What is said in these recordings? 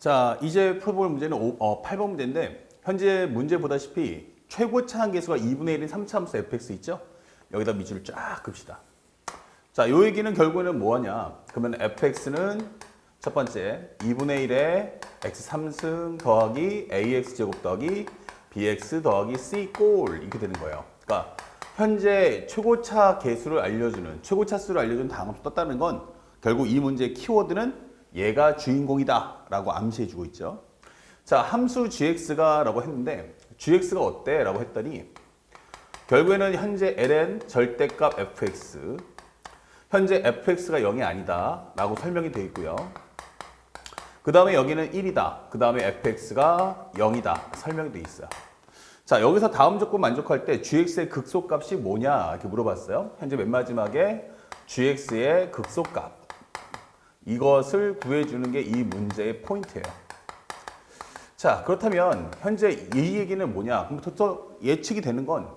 자, 이제 풀어볼 문제는 8번 문제인데 현재 문제 보다시피 최고차 한계수가 2분의 1인 3차 함수 fx 있죠? 여기다 미주를 쫙 긋시다. 자, 요 얘기는 결국에는 뭐하냐? 그러면 fx는 첫 번째 2분의 1에 x 3승 더하기 ax 제곱 더하기 bx 더하기 c 꼴 이렇게 되는 거예요. 그러니까 현재 최고차 계수를 알려주는 최고차 수를 알려주는 다항함수 떴다는 건 결국 이 문제의 키워드는 얘가 주인공이다 라고 암시해주고 있죠. 자, 함수 gx가 라고 했는데 gx가 어때? 라고 했더니 결국에는 현재 ln 절대값 fx 현재 fx가 0이 아니다 라고 설명이 되어 있고요. 그 다음에 여기는 1이다. 그 다음에 fx가 0이다. 설명이 되어 있어요. 자, 여기서 다음 조건 만족할 때 gx의 극소값이 뭐냐 이렇게 물어봤어요. 현재 맨 마지막에 gx의 극소값 이것을 구해주는 게 이 문제의 포인트예요. 자, 그렇다면 현재 이 얘기는 뭐냐? 그럼 예측이 되는 건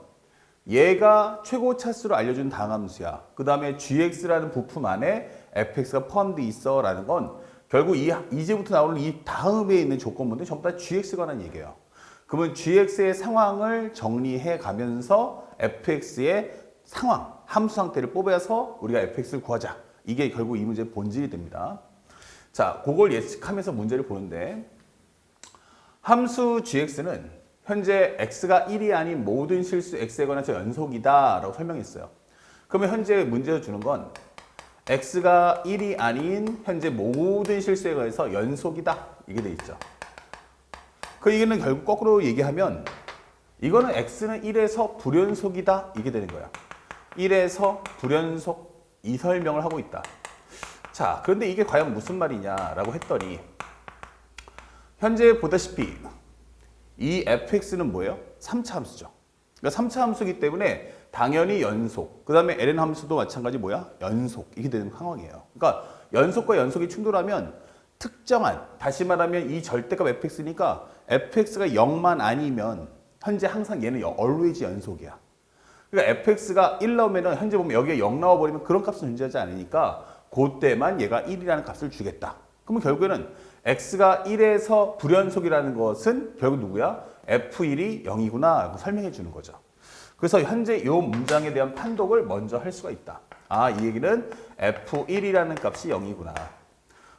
얘가 최고 차수를 알려준 다항함수야. 그 다음에 gx라는 부품 안에 fx가 포함되어 있어 라는 건 결국 이제부터 나오는 이 다음에 있는 조건문들 전부 다 gx에 관한 얘기예요. 그러면 gx의 상황을 정리해 가면서 fx의 상황, 함수 상태를 뽑아서 우리가 fx를 구하자. 이게 결국 이 문제의 본질이 됩니다. 자, 그걸 예측하면서 문제를 보는데 함수 gx는 현재 x가 1이 아닌 모든 실수 x에 관해서 연속이다 라고 설명했어요. 그러면 현재 문제를 주는 건 x가 1이 아닌 현재 모든 실수에 관해서 연속이다 이게 돼 있죠. 그 얘기는 결국 거꾸로 얘기하면 이거는 x는 1에서 불연속이다 이게 되는 거야. 1에서 불연속 이 설명을 하고 있다. 자, 그런데 이게 과연 무슨 말이냐라고 했더니 현재 보다시피 이 fx는 뭐예요? 3차 함수죠. 그러니까 3차 함수이기 때문에 당연히 연속. 그 다음에 ln 함수도 마찬가지 뭐야? 연속. 이게 되는 상황이에요. 그러니까 연속과 연속이 충돌하면 특정한, 다시 말하면 이 절대값 fx니까 fx가 0만 아니면 현재 항상 얘는 always 연속이야. 그러니까 fx가 1 나오면 현재 보면 여기에 0 나와버리면 그런 값은 존재하지 않으니까 그때만 얘가 1이라는 값을 주겠다. 그러면 결국에는 x가 1에서 불연속이라는 것은 결국 누구야? f1이 0이구나 라고 설명해 주는 거죠. 그래서 현재 이 문장에 대한 판독을 먼저 할 수가 있다. 아, 이 얘기는 f1이라는 값이 0이구나.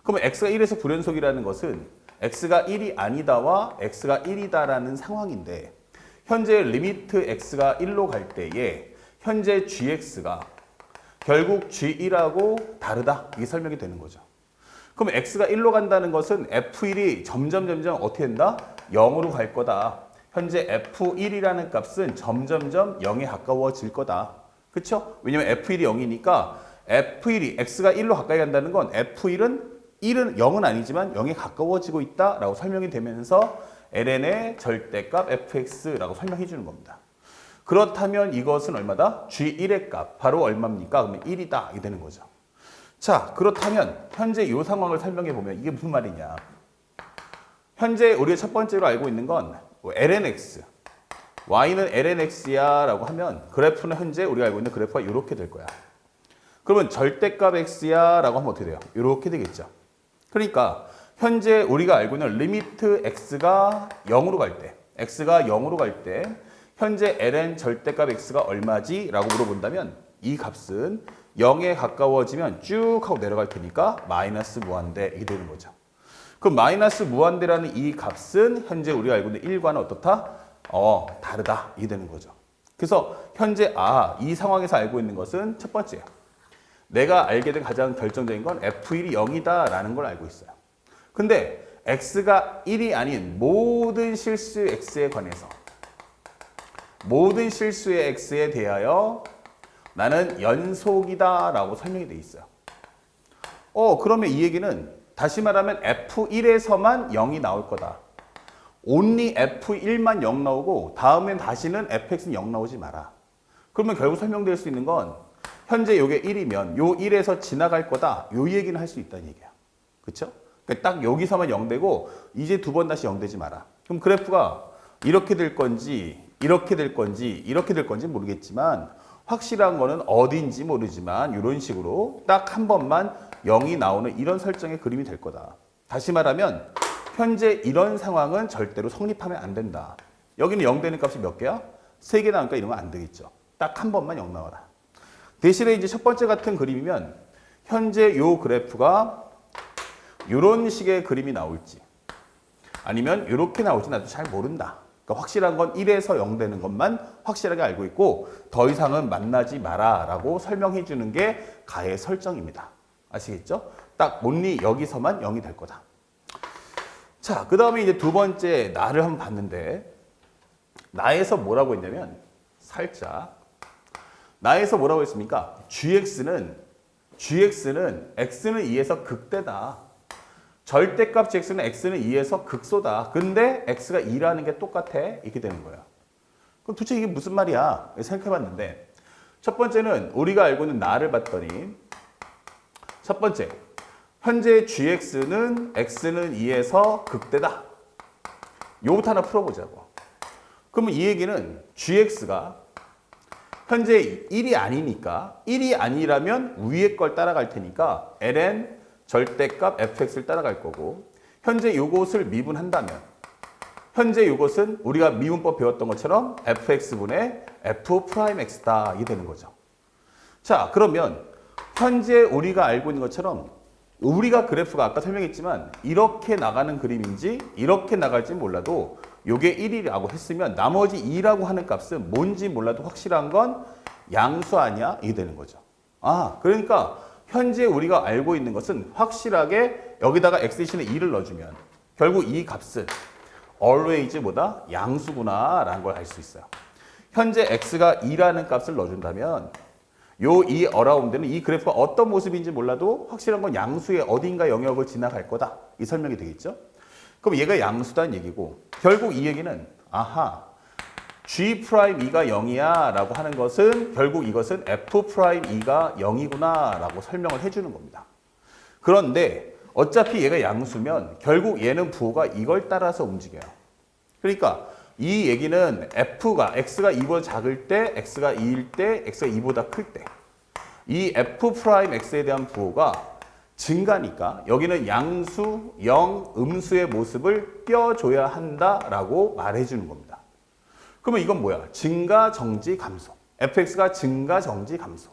그러면 x가 1에서 불연속이라는 것은 x가 1이 아니다와 x가 1이다라는 상황인데 현재 리미트 x가 1로 갈 때에 현재 gx가 결국 g1하고 다르다. 이게 설명이 되는 거죠. 그럼 x가 1로 간다는 것은 f1이 점점 어떻게 된다? 0으로 갈 거다. 현재 f1이라는 값은 점점점 0에 가까워질 거다. 그렇죠? 왜냐면 f1이 0이니까 f1이 x가 1로 가까이 간다는 건 f1은 0은 아니지만 0에 가까워지고 있다라고 설명이 되면서 ln의 절대값 fx라고 설명해 주는 겁니다. 그렇다면 이것은 얼마다? g1의 값, 바로 얼마입니까? 그러면 1이다. 이게 되는 거죠. 자, 그렇다면 현재 이 상황을 설명해 보면 이게 무슨 말이냐? 현재 우리가 첫 번째로 알고 있는 건 lnx, y는 lnx야 라고 하면 그래프는 현재 우리가 알고 있는 그래프가 이렇게 될 거야. 그러면 절대값 x야 라고 하면 어떻게 돼요? 이렇게 되겠죠. 그러니까 현재 우리가 알고 있는 리미트 x가 0으로 갈 때, x가 0으로 갈 때 현재 ln 절대값 x가 얼마지? 라고 물어본다면 이 값은 0에 가까워지면 쭉 하고 내려갈 테니까 마이너스 무한대 이게 되는 거죠. 그럼 마이너스 무한대라는 이 값은 현재 우리가 알고 있는 1과는 어떻다? 다르다. 이게 되는 거죠. 그래서 현재 이 상황에서 알고 있는 것은 첫 번째, 내가 알게 된 가장 결정적인 건 f1이 0이다 라는 걸 알고 있어요. 근데 x가 1이 아닌 모든 실수의 x에 관해서 모든 실수의 x에 대하여 나는 연속이다 라고 설명이 돼 있어요. 그러면 이 얘기는 다시 말하면 f1에서만 0이 나올 거다. only f1만 0 나오고 다음엔 다시는 fx는 0 나오지 마라. 그러면 결국 설명될 수 있는 건 현재 이게 1이면 요 1에서 지나갈 거다. 요 얘기는 할 수 있다는 얘기야. 그렇죠? 그러니까 딱 여기서만 0 되고 이제 두 번 다시 0 되지 마라. 그럼 그래프가 이렇게 될 건지 이렇게 될 건지 이렇게 될 건지 모르겠지만 확실한 거는 어딘지 모르지만 이런 식으로 딱 한 번만 0이 나오는 이런 설정의 그림이 될 거다. 다시 말하면 현재 이런 상황은 절대로 성립하면 안 된다. 여기는 0 되는 값이 몇 개야? 3개 나오니까 이런 거 안 되겠죠. 딱 한 번만 0 나와라. 대신에 이제 첫 번째 같은 그림이면 현재 요 그래프가 이런 식의 그림이 나올지 아니면 이렇게 나올지 나도 잘 모른다. 그러니까 확실한 건 1에서 0 되는 것만 확실하게 알고 있고 더 이상은 만나지 마라 라고 설명해 주는 게 가의 설정입니다. 아시겠죠? 딱 온리 여기서만 0이 될 거다. 자, 그 다음에 이제 두 번째 나를 한번 봤는데 나에서 뭐라고 했냐면 살짝 나에서 뭐라고 했습니까? GX는 x는 2에서 극대다. 절대값 GX는 x는 2에서 극소다. 근데 x가 2라는 게 똑같아. 이렇게 되는 거야. 그럼 도대체 이게 무슨 말이야? 생각해봤는데 첫 번째는 우리가 알고 있는 나를 봤더니 첫 번째 현재 GX는 x는 2에서 극대다. 요거부터 하나 풀어보자고. 그러면 이 얘기는 GX가 현재 1이 아니니까 1이 아니라면 위에 걸 따라갈 테니까 ln 절대값 fx를 따라갈 거고 현재 요것을 미분한다면 현재 요것은 우리가 미분법 배웠던 것처럼 fx분의 f'x다 이게 되는 거죠. 자, 그러면 현재 우리가 알고 있는 것처럼 우리가 그래프가 아까 설명했지만 이렇게 나가는 그림인지 이렇게 나갈지 몰라도 요게 1이라고 했으면 나머지 2라고 하는 값은 뭔지 몰라도 확실한 건 양수 아니야? 이게 되는 거죠. 아, 그러니까 현재 우리가 알고 있는 것은 확실하게 여기다가 x 대신에 2를 넣어주면 결국 이 값은 always 뭐다? 양수구나 라는 걸 알 수 있어요. 현재 x가 2라는 값을 넣어준다면 요 이 around는 이 그래프가 어떤 모습인지 몰라도 확실한 건 양수의 어딘가 영역을 지나갈 거다. 이 설명이 되겠죠? 그럼 얘가 양수다는 얘기고 결국 이 얘기는 아하 G'2가 0이야 라고 하는 것은 결국 이것은 F'2가 0이구나 라고 설명을 해주는 겁니다. 그런데 어차피 얘가 양수면 결국 얘는 부호가 이걸 따라서 움직여요. 그러니까 이 얘기는 F가 X가 2보다 작을 때, X가 2일 때, X가 2보다 클 때 이 F'X에 대한 부호가 증가니까 여기는 양수, 0, 음수의 모습을 띄워줘야 한다라고 말해주는 겁니다. 그러면 이건 뭐야? 증가, 정지, 감소. fx가 증가, 정지, 감소.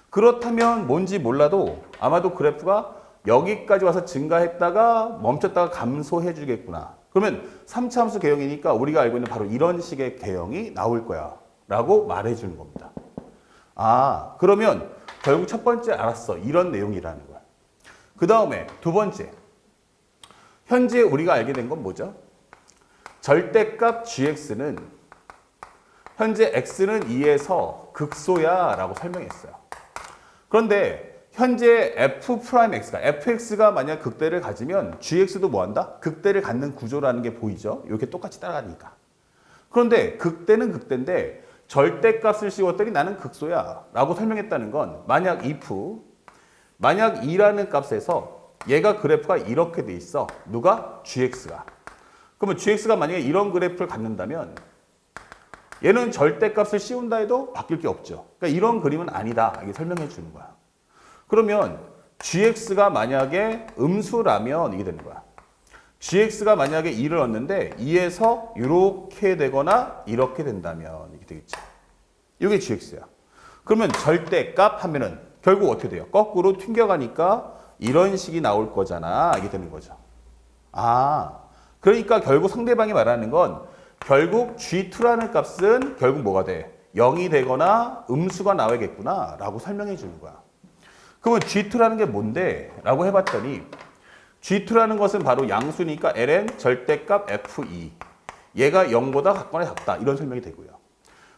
그렇다면 뭔지 몰라도 아마도 그래프가 여기까지 와서 증가했다가 멈췄다가 감소해 주겠구나. 그러면 3차 함수 개형이니까 우리가 알고 있는 바로 이런 식의 개형이 나올 거야 라고 말해 주는 겁니다. 아, 그러면 결국 첫 번째 알았어. 이런 내용이라는 거야. 그 다음에 두 번째. 현재 우리가 알게 된 건 뭐죠? 절대값 gx는 현재 x는 2에서 극소야 라고 설명했어요. 그런데 현재 f'x가 fx가 만약 극대를 가지면 gx도 뭐한다? 극대를 갖는 구조라는 게 보이죠? 이렇게 똑같이 따라가니까. 그런데 극대는 극대인데 절대값을 씌웠더니 나는 극소야 라고 설명했다는 건 만약 만약 2라는 값에서 얘가 그래프가 이렇게 돼 있어. 누가? gx가. 그러면 gx가 만약에 이런 그래프를 갖는다면 얘는 절대값을 씌운다 해도 바뀔 게 없죠. 그러니까 이런 그림은 아니다. 이게 설명해 주는 거야. 그러면 gx가 만약에 음수라면 이게 되는 거야. gx가 만약에 2를 얻는데 2에서 이렇게 되거나 이렇게 된다면 이렇게 되겠죠. 이게 gx야. 그러면 절대값 하면은 결국 어떻게 돼요? 거꾸로 튕겨가니까 이런 식이 나올 거잖아. 이게 되는 거죠. 아, 그러니까 결국 상대방이 말하는 건 결국 G2라는 값은 결국 뭐가 돼? 0이 되거나 음수가 나와야겠구나 라고 설명해 주는 거야. 그러면 G2라는 게 뭔데? 라고 해봤더니 G2라는 것은 바로 양수니까 ln 절대값 F2 얘가 0보다 같거나 작다 이런 설명이 되고요.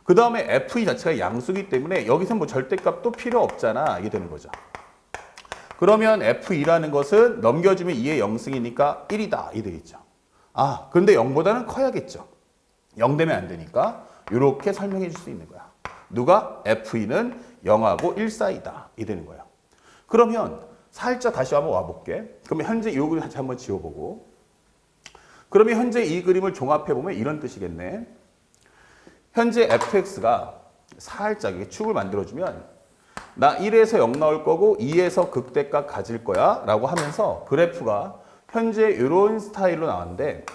그 다음에 F2 자체가 양수기 때문에 여기서 뭐 절대값도 필요 없잖아 이게 되는 거죠. 그러면 F2라는 것은 넘겨주면 2의 0승이니까 1이다 이 되겠죠. 아, 근데 0보다는 커야겠죠. 0 되면 안 되니까 이렇게 설명해 줄 수 있는 거야. 누가? F2는 0하고 1 사이다. 이 되는 거야. 그러면 살짝 다시 한번 와볼게. 그러면 현재 이 그림 다시 한번 지워보고 그러면 현재 이 그림을 종합해보면 이런 뜻이겠네. 현재 fx가 살짝 이렇게 축을 만들어주면 나 1에서 0 나올 거고 2에서 극대값 가질 거야 라고 하면서 그래프가 현재 이런 스타일로 나왔는데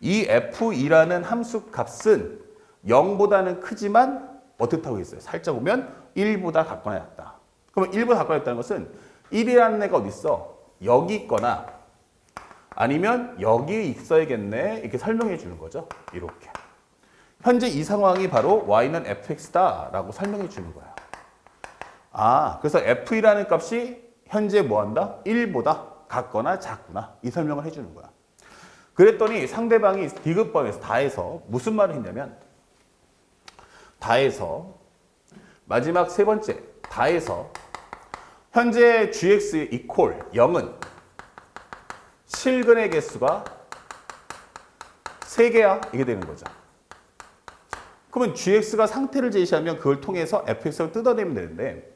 이 f2라는 함수 값은 0보다는 크지만 어떻다고 했어요? 살짝 보면 1보다 같거나 같다. 그러면 1보다 같거나 같다는 것은 1이라는 애가 어디 있어? 여기 있거나 아니면 여기 있어야겠네. 이렇게 설명해 주는 거죠. 이렇게. 현재 이 상황이 바로 y는 fx다 라고 설명해 주는 거야. 아, 그래서 f2라는 값이 현재 뭐 한다? 1보다 같거나 작구나. 이 설명을 해주는 거야. 그랬더니 상대방이 디귿번에서 다해서 무슨 말을 했냐면 다해서 마지막 세 번째 다해서 현재 gx 이퀄 0은 실근의 개수가 3개야. 이게 되는 거죠. 그러면 gx가 상태를 제시하면 그걸 통해서 fx를 뜯어내면 되는데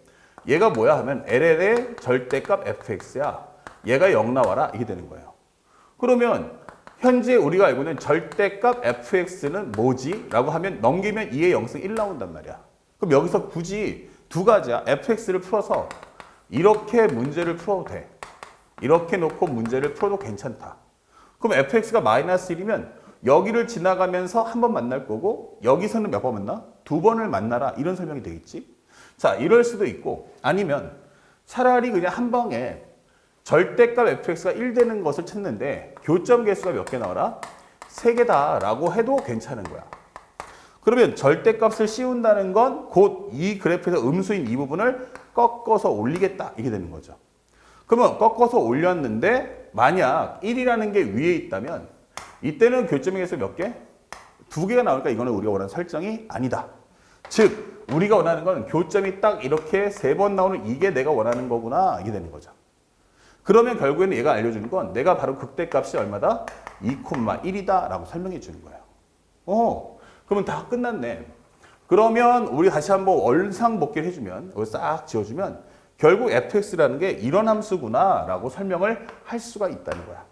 얘가 뭐야 하면 LL의 절대값 fx야. 얘가 0 나와라. 이게 되는 거예요. 그러면 현재 우리가 알고 있는 절대값 fx는 뭐지? 라고 하면 넘기면 2의 0승 1 나온단 말이야. 그럼 여기서 굳이 두 가지야. fx를 풀어서 이렇게 문제를 풀어도 돼. 이렇게 놓고 문제를 풀어도 괜찮다. 그럼 fx가 마이너스 1이면 여기를 지나가면서 한 번 만날 거고 여기서는 몇 번 만나? 2번을 만나라. 이런 설명이 되겠지. 자, 이럴 수도 있고 아니면 차라리 그냥 한 방에 절대값 fx가 1 되는 것을 찾는데 교점 개수가 몇 개 나와라? 3개다 라고 해도 괜찮은 거야. 그러면 절대값을 씌운다는 건 곧 이 그래프에서 음수인 이 부분을 꺾어서 올리겠다. 이게 되는 거죠. 그러면 꺾어서 올렸는데 만약 1이라는 게 위에 있다면 이때는 교점의 개수 몇 개? 2개가 나오니까 이거는 우리가 원하는 설정이 아니다. 즉 우리가 원하는 건 교점이 딱 이렇게 3번 나오는 이게 내가 원하는 거구나. 이게 되는 거죠. 그러면 결국에는 얘가 알려주는 건 내가 바로 극대값이 얼마다? 2,1이다 라고 설명해 주는 거예요. 그러면 다 끝났네. 그러면 우리 다시 한번 원상복귀를 해주면 이걸 싹 지워주면 결국 fx라는 게 이런 함수구나 라고 설명을 할 수가 있다는 거야.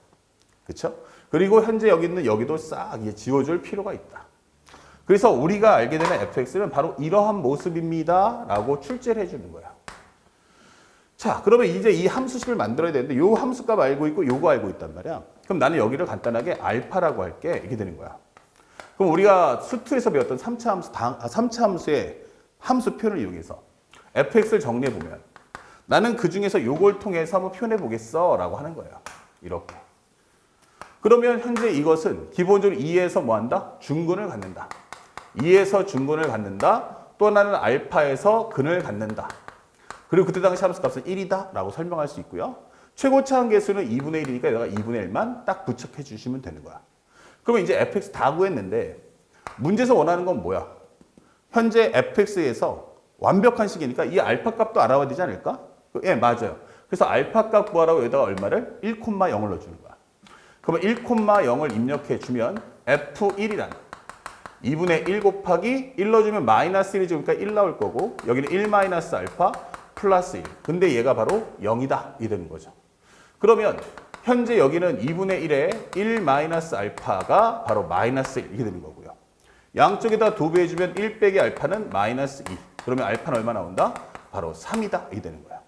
그렇죠? 그리고 현재 여기 있는 여기도 싹 지워줄 필요가 있다. 그래서 우리가 알게 되는 fx는 바로 이러한 모습입니다 라고 출제를 해주는 거야. 자, 그러면 이제 이 함수식을 만들어야 되는데 이 함수값 알고 있고 요거 알고 있단 말이야. 그럼 나는 여기를 간단하게 알파라고 할게. 이렇게 되는 거야. 그럼 우리가 수투에서 배웠던 3차 함수의 함수 표현을 이용해서 fx를 정리해 보면 나는 그 중에서 요걸 통해서 한번 표현해 보겠어 라고 하는 거예요. 이렇게. 그러면 현재 이것은 기본적으로 2에서 뭐 한다? 중근을 갖는다. 2에서 중근을 갖는다. 또 하나는 알파에서 근을 갖는다. 그리고 그때 당시 함수값은 1이다 라고 설명할 수 있고요. 최고차항 개수는 2분의 1이니까 내가 2분의 1만 딱 부착해 주시면 되는 거야. 그러면 이제 fx 다 구했는데 문제에서 원하는 건 뭐야? 현재 fx에서 완벽한 식이니까 이 알파 값도 알아봐야 되지 않을까? 예, 맞아요. 그래서 알파 값 구하라고 여기다가 얼마를? 1,0을 넣어주는 거야. 그러면 1,0을 입력해 주면 f1이란 2분의 1 곱하기 1 넣어주면 마이너스 1이 지우니까 1 나올 거고 여기는 1 마이너스 알파 플러스 1. 근데 얘가 바로 0이다. 이 되는 거죠. 그러면 현재 여기는 2분의 1에 1 마이너스 알파가 바로 마이너스 1 이렇게 되는 거고요. 양쪽에다 도배해주면 1 빼기 알파는 마이너스 2. 그러면 알파는 얼마 나온다? 바로 3이다. 이렇게 되는 거야.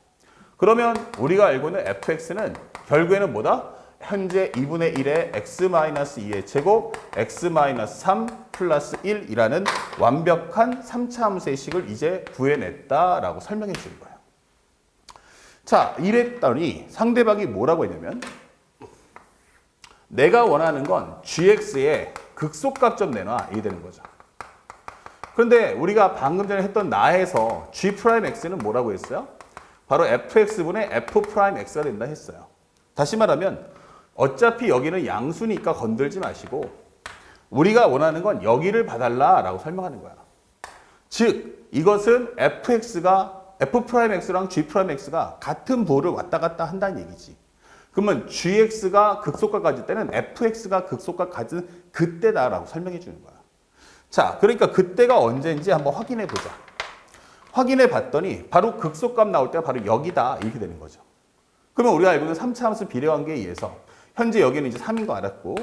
그러면 우리가 알고 있는 fx는 결국에는 뭐다? 현재 2분의 1에 x-2의 제곱 x-3 플러스 1이라는 완벽한 3차 함수의 식을 이제 구해냈다라고 설명해 주는 거예요. 자, 이랬더니 상대방이 뭐라고 했냐면 내가 원하는 건 gx의 극소값 좀 내놔. 이게 되는 거죠. 그런데 우리가 방금 전에 했던 나에서 g'x는 뭐라고 했어요? 바로 fx분의 f'x가 된다 했어요. 다시 말하면 어차피 여기는 양수니까 건들지 마시고 우리가 원하는 건 여기를 봐달라라고 설명하는 거야. 즉 이것은 f'x랑 g'x가 같은 부호를 왔다 갔다 한다는 얘기지. 그러면 gx가 극소값 가질 때는 fx가 극소값 가진 그때다라고 설명해 주는 거야. 자, 그러니까 그때가 언제인지 한번 확인해 보자. 확인해 봤더니 바로 극소값 나올 때가 바로 여기다 이렇게 되는 거죠. 그러면 우리가 알고 있는 3차 함수 비례관계에 의해서 현재 여기는 이제 3인 거 알았고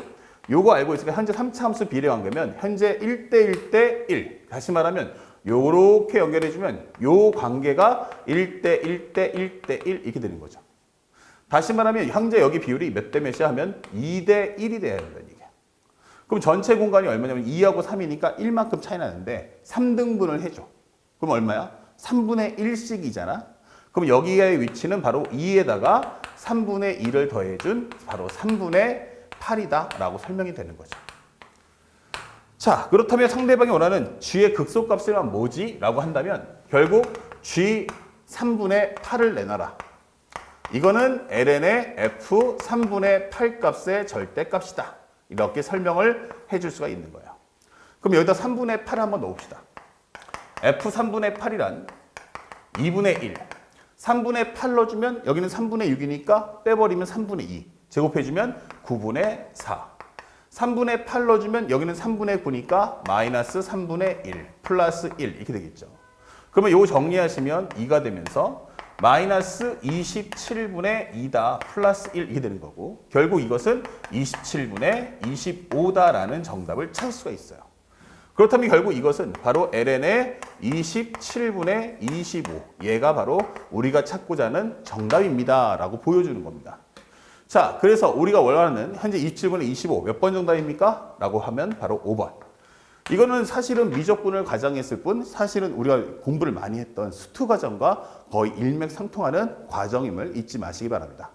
요거 알고 있으니까 현재 3차 함수 비례관계면 현재 1대 1대 1. 다시 말하면 요렇게 연결해 주면 요 관계가 1대 1대 1대 1 이렇게 되는 거죠. 다시 말하면 현재 여기 비율이 몇 대 몇이야 하면 2대 1이 돼야 된다는 얘기야. 그럼 전체 공간이 얼마냐면 2하고 3이니까 1만큼 차이 나는데 3등분을 해줘. 그럼 얼마야? 3분의 1씩이잖아. 그럼 여기의 위치는 바로 2에다가 3분의 1을 더해준 바로 3분의 8이다 라고 설명이 되는 거죠. 자, 그렇다면 상대방이 원하는 g의 극소값이란 뭐지? 라고 한다면 결국 g 3분의 8을 내놔라. 이거는 ln의 f 3분의 8 값의 절대값이다. 이렇게 설명을 해줄 수가 있는 거예요. 그럼 여기다 3분의 8을 한번 넣읍시다. f 3분의 8이란 2분의 1. 3분의 8 넣어주면 여기는 3분의 6이니까 빼버리면 3분의 2. 제곱해주면 9분의 4. 3분의 8 넣어주면 여기는 3분의 9니까 마이너스 3분의 1 플러스 1 이렇게 되겠죠. 그러면 이거 정리하시면 2가 되면서 마이너스 27분의 2다 플러스 1 이렇게 되는 거고 결국 이것은 27분의 25다라는 정답을 찾을 수가 있어요. 그렇다면 결국 이것은 바로 ln의 27분의 25 얘가 바로 우리가 찾고자 하는 정답입니다 라고 보여주는 겁니다. 자, 그래서 우리가 원하는 현재 27분의 25 몇 번 정답입니까? 라고 하면 바로 5번. 이거는 사실은 미적분을 가정했을 뿐 사실은 우리가 공부를 많이 했던 수투 과정과 거의 일맥상통하는 과정임을 잊지 마시기 바랍니다.